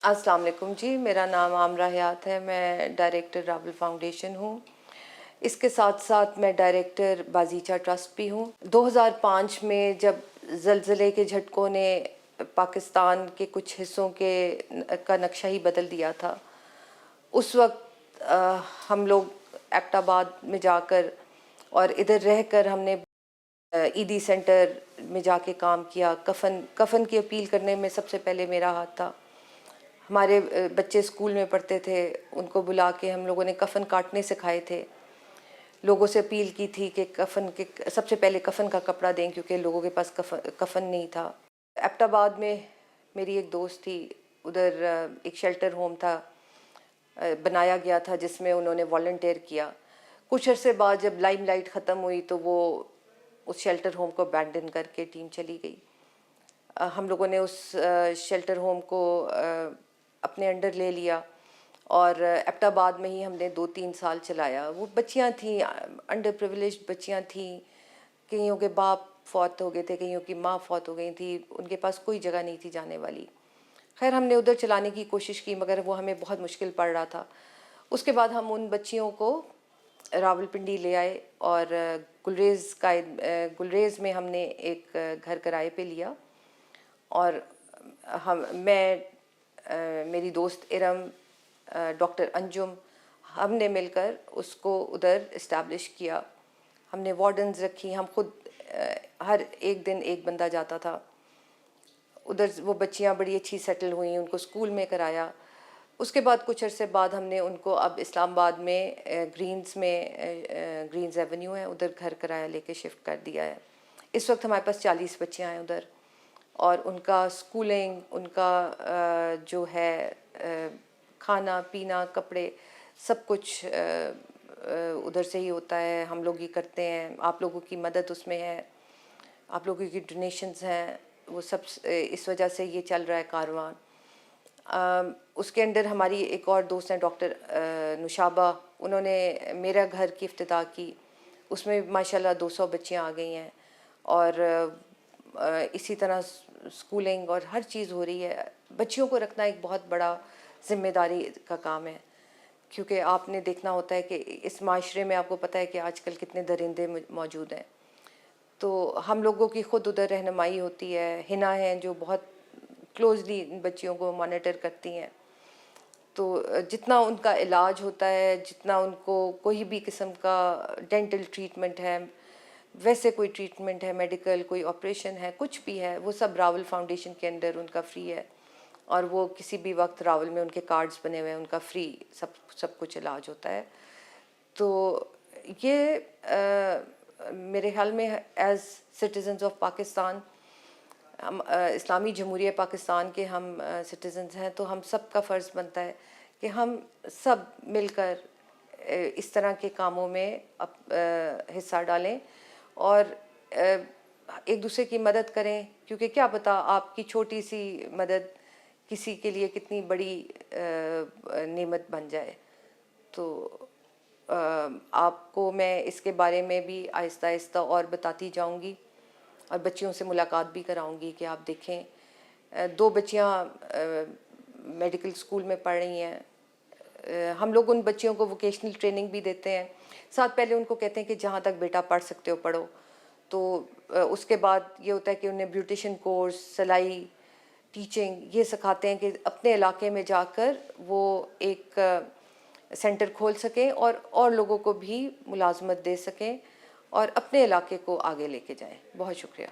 अस्सलाम वालेकुम जी, मेरा नाम आमरा हयात है। मैं डायरेक्टर रावल फाउंडेशन हूँ। इसके साथ साथ मैं डायरेक्टर बाजीचा ट्रस्ट भी हूँ। 2005 में जब ज़लज़ले के झटकों ने पाकिस्तान के कुछ हिस्सों का नक्शा ही बदल दिया था, उस वक्त हम लोग एबटाबाद में जाकर और इधर रहकर हमने ईदी सेंटर में जाके काम किया। कफन की अपील करने में सबसे पहले मेरा हाथ था। हमारे बच्चे स्कूल में पढ़ते थे, उनको बुला के हम लोगों ने कफन काटने सिखाए थे। लोगों से अपील की थी कि सबसे पहले कफन का कपड़ा दें, क्योंकि लोगों के पास कफन नहीं था। एबटाबाद में मेरी एक दोस्त थी, उधर एक शेल्टर होम था, बनाया गया था, जिसमें उन्होंने वॉलंटियर किया। कुछ अरसे बाद जब लाइमलाइट ख़त्म हुई तो वो उस शेल्टर होम को अबैंडन करके टीम चली गई। हम लोगों ने उस शेल्टर होम को अपने अंडर ले लिया और एबटाबाद में ही हमने 2-3 साल चलाया। वो बच्चियां थीं, अंडर प्रिविलेज्ड बच्चियां थीं, कईयों के बाप फौत हो गए थे, कईयों की माँ फौत हो गई थी, उनके पास कोई जगह नहीं थी जाने वाली। खैर हमने उधर चलाने की कोशिश की, मगर वो हमें बहुत मुश्किल पड़ रहा था। उसके बाद हम उन बच्चियों को रावलपिंडी ले आए और गुलरेज़ में हमने एक घर किराए पे लिया और मेरी दोस्त इरम, डॉक्टर अंजुम, हमने मिलकर उसको उधर इस्टेब्लिश किया। हमने वार्डन्स रखी, हम खुद हर एक दिन एक बंदा जाता था उधर। वो बच्चियां बड़ी अच्छी सेटल हुई, उनको स्कूल में कराया। उसके बाद कुछ अरसे बाद हमने उनको अब इस्लामाबाद में ग्रीन्स एवेन्यू है, उधर घर किराया लेके शिफ्ट कर दिया है। इस वक्त हमारे पास 40 बच्चियां हैं उधर, और उनका स्कूलिंग, उनका जो है खाना पीना, कपड़े, सब कुछ उधर से ही होता है। हम लोग ही करते हैं। आप लोगों की मदद उसमें है, आप लोगों की डोनेशंस हैं, वो सब इस वजह से ये चल रहा है कारवां। उसके अंदर हमारी एक और दोस्त हैं, डॉक्टर नुशाबा, उन्होंने मेरा घर की इफ्तिताह की। उसमें माशाल्लाह 200 बच्चियां आ गई हैं, और इसी तरह स्कूलिंग और हर चीज़ हो रही है। बच्चियों को रखना एक बहुत बड़ा ज़िम्मेदारी का काम है, क्योंकि आपने देखना होता है कि इस माशरे में आपको पता है कि आजकल कितने दरिंदे मौजूद हैं। तो हम लोगों की ख़ुद उधर रहनुमाई होती है। हिना हैं जो बहुत क्लोजली इन बच्चियों को मॉनिटर करती हैं। तो जितना उनका इलाज होता है, जितना उनको कोई भी किस्म का डेंटल ट्रीटमेंट है, वैसे कोई ट्रीटमेंट है, मेडिकल कोई ऑपरेशन है, कुछ भी है, वो सब रावल फाउंडेशन के अंदर उनका फ्री है। और वो किसी भी वक्त रावल में उनके कार्ड्स बने हुए हैं, उनका फ्री सब कुछ इलाज होता है। तो ये मेरे ख्याल में एज़ सिटीज़न्स ऑफ पाकिस्तान, हम इस्लामी जमहूरिया पाकिस्तान के हम सिटीज़न्स हैं, तो हम सब का फ़र्ज़ बनता है कि हम सब मिलकर इस तरह के कामों में हिस्सा डालें और एक दूसरे की मदद करें, क्योंकि क्या पता आपकी छोटी सी मदद किसी के लिए कितनी बड़ी नेमत बन जाए। तो आपको मैं इसके बारे में भी आहिस्ता आहिस्ता और बताती जाऊंगी, और बच्चियों से मुलाकात भी कराऊंगी कि आप देखें। 2 बच्चियां मेडिकल स्कूल में पढ़ रही हैं। हम लोग उन बच्चियों को वोकेशनल ट्रेनिंग भी देते हैं। साथ पहले उनको कहते हैं कि जहाँ तक बेटा पढ़ सकते हो पढ़ो। तो उसके बाद ये होता है कि उन्हें ब्यूटिशियन कोर्स, सिलाई, टीचिंग, ये सिखाते हैं कि अपने इलाके में जाकर वो एक सेंटर खोल सकें और लोगों को भी मुलाजमत दे सकें और अपने इलाके को आगे लेके जाएं। बहुत शुक्रिया।